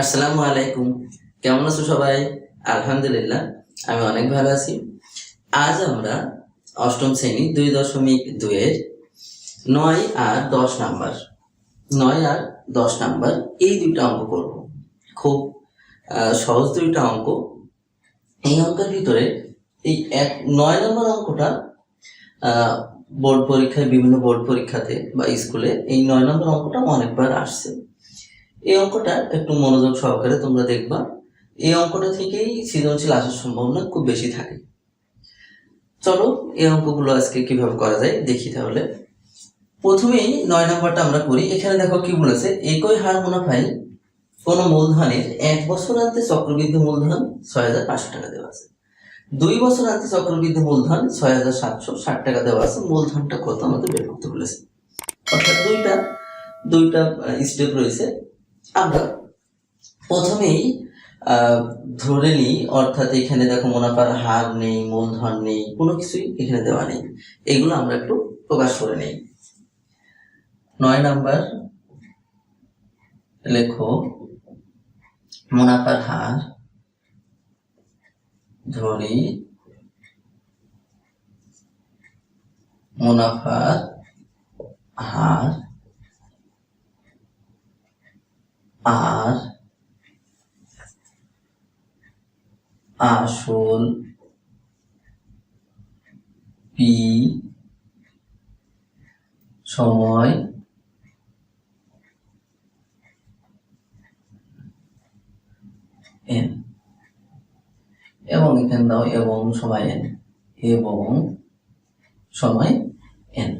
আসসালামু আলাইকুম। কেমন আছো সবাই? আলহামদুলিল্লাহ, আমি অনেক ভালো আছি। আজ আমরা অষ্টম শ্রেণী 2.2 এর 9 আর 10 নাম্বার 9 আর 10 নাম্বার এই দুইটা অঙ্ক করব। খুব সহজ দুইটা অঙ্ক। এই অঙ্কের ভিতরে এই 9 নম্বর অঙ্কটা বোর্ড পরীক্ষায়, বিভিন্ন বোর্ড পরীক্ষাতে বা স্কুলে এই 9 নম্বর অঙ্কটা অনেকবার আসছে। এই অঙ্কটা একটু মনোযোগ সহকারে তোমরা দেখবা। এই অঙ্কটা থেকেই সৃজনশীল আসার সম্ভাবনা খুব বেশি থাকে। চলো এই অঙ্কগুলো আজকে কিভাবে করা যায় দেখি। তাহলে প্রথমেই 9 নম্বরটা আমরা করি। এখানে দেখো কি বলেছে, একই হার মুনাফায় কোন মূলধনের 1 বছরান্তে চক্রবৃদ্ধি মূলধন 6,500 টাকা দেওয়া আছে, 2 বছরান্তে চক্রবৃদ্ধি মূলধন 6,760 টাকা দেওয়া আছে। মূলধনটা কত আমাদের বের করতে বলেছে। অর্থাৎ দুইটা স্টেপ রয়েছে। আমরা প্রথমেই ধরে নিই, অর্থাৎ এখানে দেখো মুনাফার হার নেই, মূলধন নেই, কোনো কিছুই এখানে দেওয়া নেই। এগুলো আমরা একটু প্রকাশ করে নেই। 9 নাম্বার লেখো, মুনাফার হার ধরি, মুনাফার হার আর আসল পি সময় এন, এবং এখানে দাও এবং সময় এন, এবং সময় এন।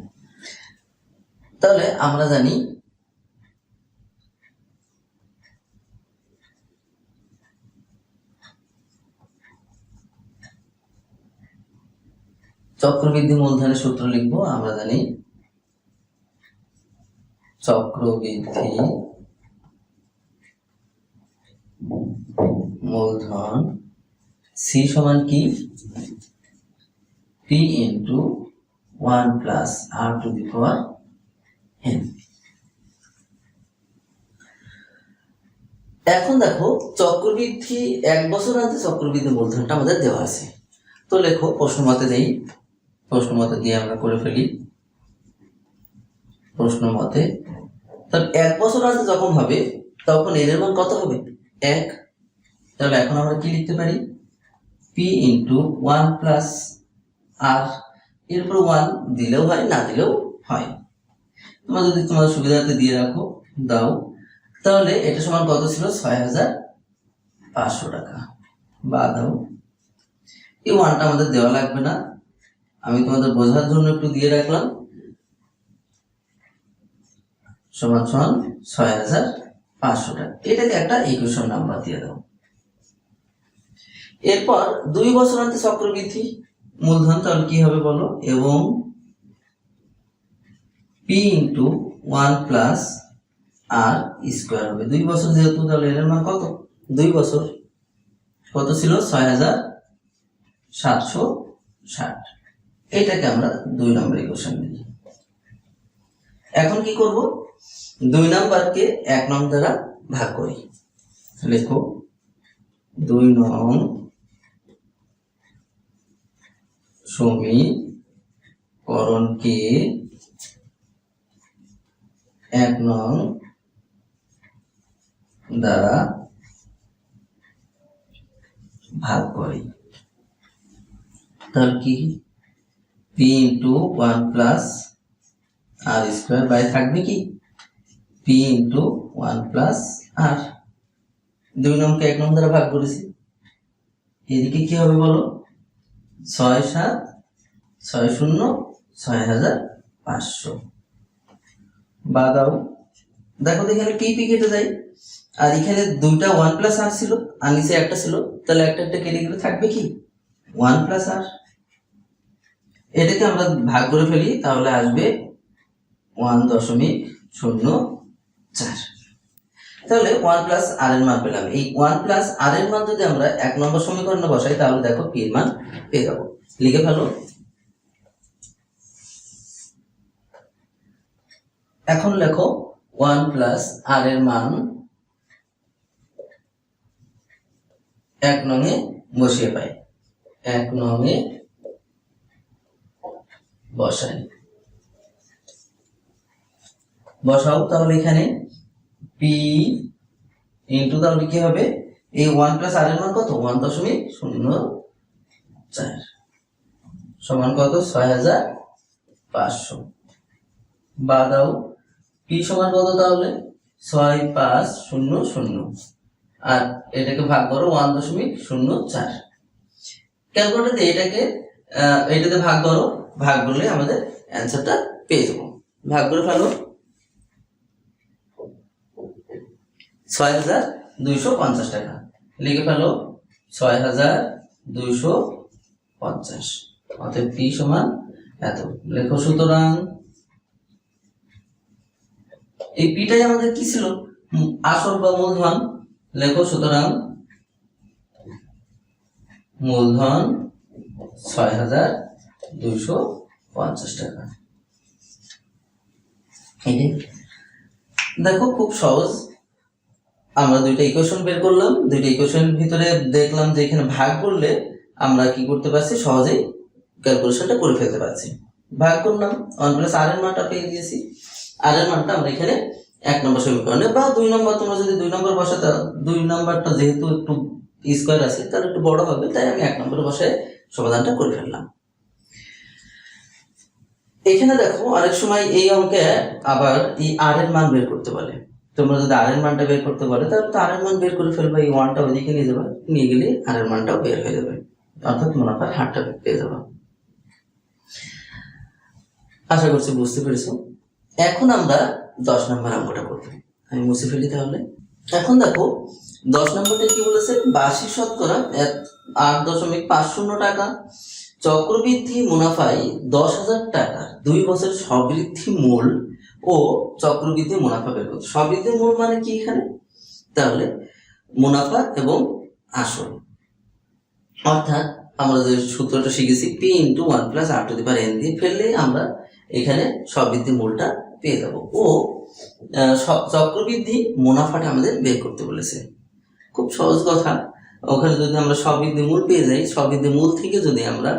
তাহলে আমরা জানি চক্রবৃদ্ধি মূলধনের সূত্র লিখবো। আমরা জানি চক্রবৃদ্ধি মূলধন সি সমান কি, P into 1 plus R to the power N. এখন দেখো চক্রবৃদ্ধি 1 বছরান্তে চক্রবৃদ্ধি মূলধনটা আমাদের দেওয়া আছে। তো লেখো, প্রশ্নমতে দেই, প্রশ্নমতে দিয়ে আমরা করে ফেলি। প্রশ্নমতে তাহলে 1 বছরান্তে যখন হবে তখন এর মান কত হবে? 1। তাহলে এখন আমরা কি লিখতে পারি? পি ইন্টু 1 প্লাস আর, এরপর 1 দিলেও হয়, না দিলেও হয়। তোমরা যদি তোমাদের সুবিধাতে দিয়ে রাখো, দাও। তাহলে এটা সমান কত ছিল? 6,500 টাকা। বা দাও, এই 1টা আমাদের দেওয়া লাগবে না, আমি তোমাদের বোঝার জন্য একটু দিয়ে রাখলাম। সমান সমান 6,500 টাকা। এটাকে একটা ইকুয়েশন নাম্বার দিয়ে দাও। এরপর 2 বছরান্তে চক্রবৃদ্ধি মূলধন, তাহলে কি হবে বলো? এবং P into 1 plus R square হবে। 2 বছর যেহেতু, তাহলে এর মান কত? 2 বছর কত ছিল? 6,760। এটাকে আমরা 2 নম্বর ইকুয়েশন দিই। এখন কি করব? 2 নাম্বারকে 1 নং দ্বারা ভাগ করি। লেখো 2 নং সমীকরণকে 1 নং দ্বারা ভাগ করি। তাহলে কি? P into 1 plus R square by থাকবে কি? P into 1 plus R. 2 নংকে 1 নং দ্বারা ভাগ করেছি। এদিকে কি হবে বলো? 6 7 6 0 6,500। বা দাও, দেখো এখানে পি পি কেটে যায়, আর এখানে 2টা 1 প্লাস আর ছিল, আর নিচে একটা ছিল, তাহলে একটা একটা কেটে গেলে থাকবে কি? 1 প্লাস আর। এটাকে আমরা ভাগ করে ফেলি, তাহলে আসবে 1.04। তাহলে 1 প্লাস আর এর মান পেলাম। এই 1 প্লাস আর এর মান যদি আমরা 1 নম্বর সমীকরণে বসাই, তাহলে দেখো পি এর মান পেয়ে যাবো। লিখে ফেলো। এখন লেখো 1 প্লাস আর এর মান 1 নংয়ে বসিয়ে পাই, 1 নংয়ে বসাই, বসাও। তাহলে এখানে p ইনটু, তাহলে কি হবে, এই 1 প্লাস r এর মান কত, 1.04 সমান কত, 6500। বা দাও p সমান কত, তাহলে 6500 আর এটাকে ভাগ করো 1.04। ক্যালকুলেটর দিয়ে এটাকে এটাতে ভাগ করো, ভাগ করলে আমাদের অ্যান্সারটা পেয়ে যাবো। ভাগ করে ফেলো, 6250 টাকা লিখে ফেলো, 6250। অতএব p সমান এত লেখো। সুতরাং এই পিটাই আমাদের কি ছিল, আসল বা মূলধন। লেখো সুতরাং মূলধন 6250 টাকা। দেখো খুব সহজ, আমরা দুইটা ইকুয়েশন বের করলাম, দুইটা ইকুয়েশনের ভিতরে দেখলাম যে এখানে ভাগ করলে আমরা কি করতে পারছি, সহজেই ক্যালকুলেশনটা করে ফেলতে পারছি। ভাগ করলাম, 1 প্লাস r এর মানটা পেয়ে গিয়েছি। r এর মানটা আমরা এখানে 1 নম্বর সমীকরণে বা 2 নম্বর, তোমরা যদি 2 নম্বর বসাতে, 2 নম্বরটা যেহেতু একটু স্কয়ার আছে তাহলে একটু বড় হবে, তাই আমি 1 নম্বরে বসায় সমাধানটা করে ফেললাম। এখানে দেখো আরেক সময় এই অঙ্কে আবার এই r এর মান বের করতে বলে। তোমরা যদি r এর মানটা বের করতে বলে তাহলে তো r এর মান বের করে ফেলবে, এই 1টা ওইদিকে নিয়ে যাবে, নিয়ে গেলে r এর মানটাও বের হয়ে যাবে, অর্থাৎ মুনাফার হারটা পেয়ে যাবে। আশা করছি বুঝতে পেরেছো। এখন আমরা 10 নম্বর অঙ্কটা করব, আমি মুছে ফেলি তাহলে। এখন দেখো 10 নম্বরটা কি বলেছে, বার্ষিক শতকরা 8.50 টাকা, চক্রবৃদ্ধি মুনাফায় 10,000 টাকা 2 বছর সবৃদ্ধি মূল ও চক্রবৃদ্ধি মুনাফা বের করতে। সবৃদ্ধি মূল মানে কি এখানে, তাহলে মুনাফা এবং আসল, অর্থাৎ আমরা যে সূত্রটা শিখেছি p into 1 plus r two the power n দিয়ে ফেললে আমরা এখানে সবৃদ্ধি মূলটা পেয়ে যাব ও চক্রবৃদ্ধি মুনাফাটা আমাদের বের করতে বলেছে। খুব সহজ কথা, ওখানে যদি আমরা সবৃদ্ধি মূল পেয়ে যাই, সবৃদ্ধি মূল থেকে যদি আমরা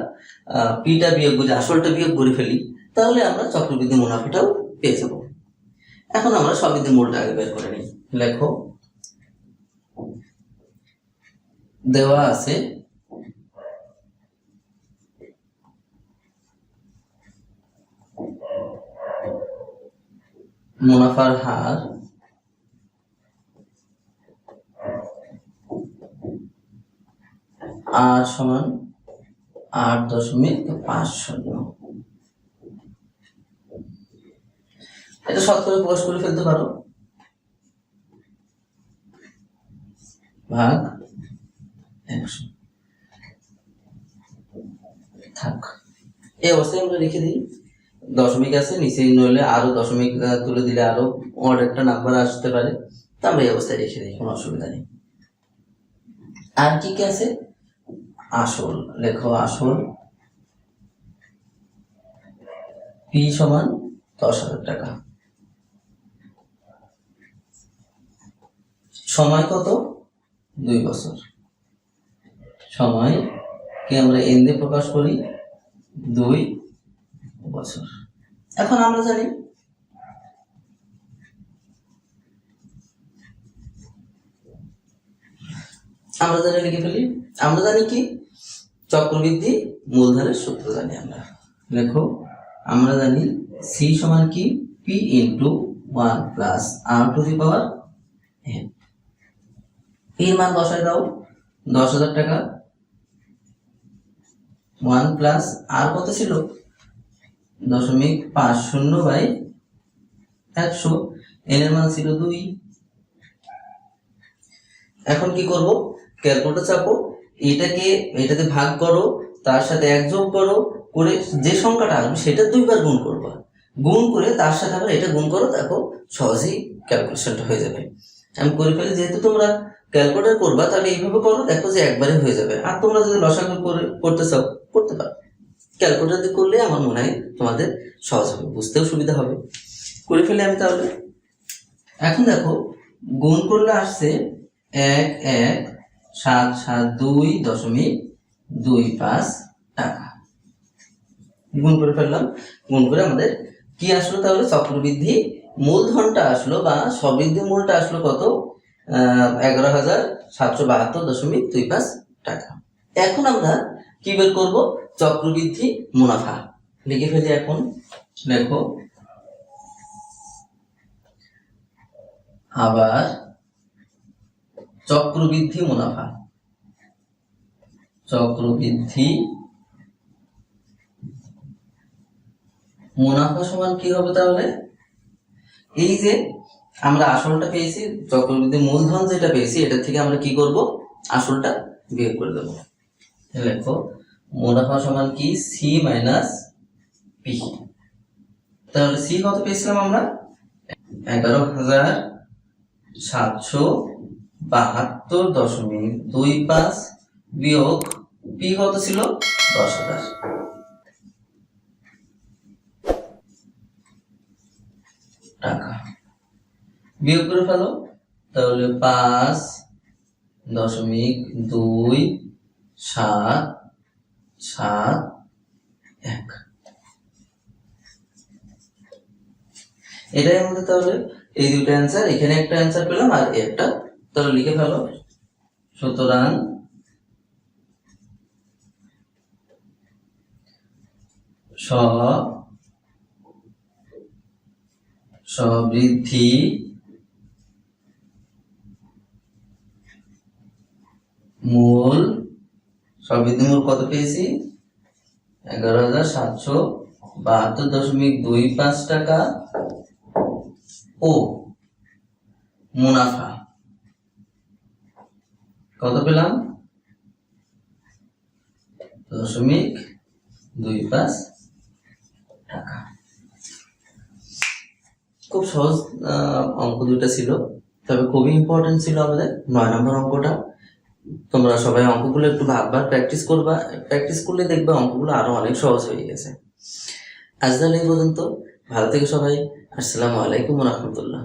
পিটা বিয়োগ করে আসলটা বিয়োগ করে ফেলি তাহলে আমরা চক্রবৃদ্ধি মুনাফাটাও পেয়ে যাব। এখন আমরা সবৃদ্ধি মূলটা আগে বের করে নিই। লেখো দেওয়া আছে মুনাফার হার r সমান 8.50। এটা শতকরা প্রকাশ করে ফেলতে পারো, ভাগ 100 থাক। এই অবস্থায় আমরা রেখে দিই, দশমিক আছে নিচে, নইলে আরো দশমিক তুলে দিলে আরো অড একটা নাম্বার আসতে পারে, তা আমরা এই অবস্থায় রেখে দিই, কোনো অসুবিধা নেই। আর কি কি আছে, আসল লেখো, আসল p সমান 10,000 টাকা, সময় কত, 2 বছর, সময় কে আমরা n দিয়ে প্রকাশ করি, 2 বছর। এখন আমরা জানি লিখে ফেলি, আমরা জানি কি, চক্রবৃদ্ধি মূলধনের সূত্র জানি আমরা। লেখো আমরা জানি c সমান কি, p into 1 plus r two the power n। এর মান বসায় দাও, 10,000 টাকা, 1 প্লাস r কত ছিল, 0.50/100, n এর মান ছিল 2। এখন কি করব, ক্যালকুলেটর চাপো, এটাতে ভাগ করো, তার সাথে 1 যোগ করো, করে যে সংখ্যাটা আসবে সেটা 2 বার গুণ করবা, গুণ করে তার সাথে আবার এটা গুণ করো, দেখো সহজেই ক্যালকুলেশনটা হয়ে যাবে। আমি করে ফেলি, যেহেতু তোমরা ক্যালকুলেটর করবা তাহলে এইভাবে করো, দেখো যে একবারে হয়ে যাবে। আর তোমরা যদি লসাগু করতে চাও করতে পারো, ক্যালকুলেটর দিয়ে করলে আমার মনে হয় তোমাদের সহজ হবে, বুঝতেও সুবিধা হবে। করে ফেলি আমি তাহলে। এখন দেখো গুণ করলে আসছে 1, 1, 772.25 টাকা। গুণ করে ফেললাম। গুণ করে আমাদের কি আসলো তাহলে? চক্রবৃদ্ধি মূলধনটা আসলো বা সবৃদ্ধি মূলটা আসলো কত? 11,772.25 টাকা। এখন আমরা কি বের করব? চক্রবৃদ্ধি মুনাফা। লিখে ফেলি এখন। দেখো, আবার চক্রবৃদ্ধি মুনাফা। চক্রবৃদ্ধি মুনাফা সমান কি হবে তাহলে? এই যে আমরা আসলটা পেয়েছি, চক্রবৃদ্ধি মূলধন যেটা পেয়েছি, এটা থেকে আমরা কি করব? আসলটা বিয়োগ করে দেব। লেখো, মুনাফা সমান কি? C minus P. তাহলে সি কত পেয়েছিলাম আমরা? 11,772.25 বিয়োগ পি কত ছিল? 10,000 টাকা। বিয়োগ করে ফেলো। তাহলে 5.27771। এটাই আমাদের তাহলে এই দুটো অ্যান্সার। এখানে একটা অ্যান্সার পেলাম আর একটা। তাহলে লিখে ফেলো। সুতরাং সবৃদ্ধি মূল কত পেয়েছি? 11,772.25 টাকা ও মুনাফা কত পেলাম? 0.25 টাকা। খুব সহজ অঙ্ক দুটো ছিল, তবে খুবই ইম্পর্টেন্ট ছিল আমাদের 9 নম্বর অঙ্কটা। তোমরা সবাই অঙ্কগুলো একটু ভাববার প্র্যাকটিস করবা। প্র্যাকটিস করলে দেখবে অঙ্কগুলো আরো অনেক সহজ হয়ে গেছে। আজ তাহলে এই পর্যন্ত। ভালো থেকে সবাই। আসসালামু আলাইকুম ওয়া রাহমাতুল্লাহ।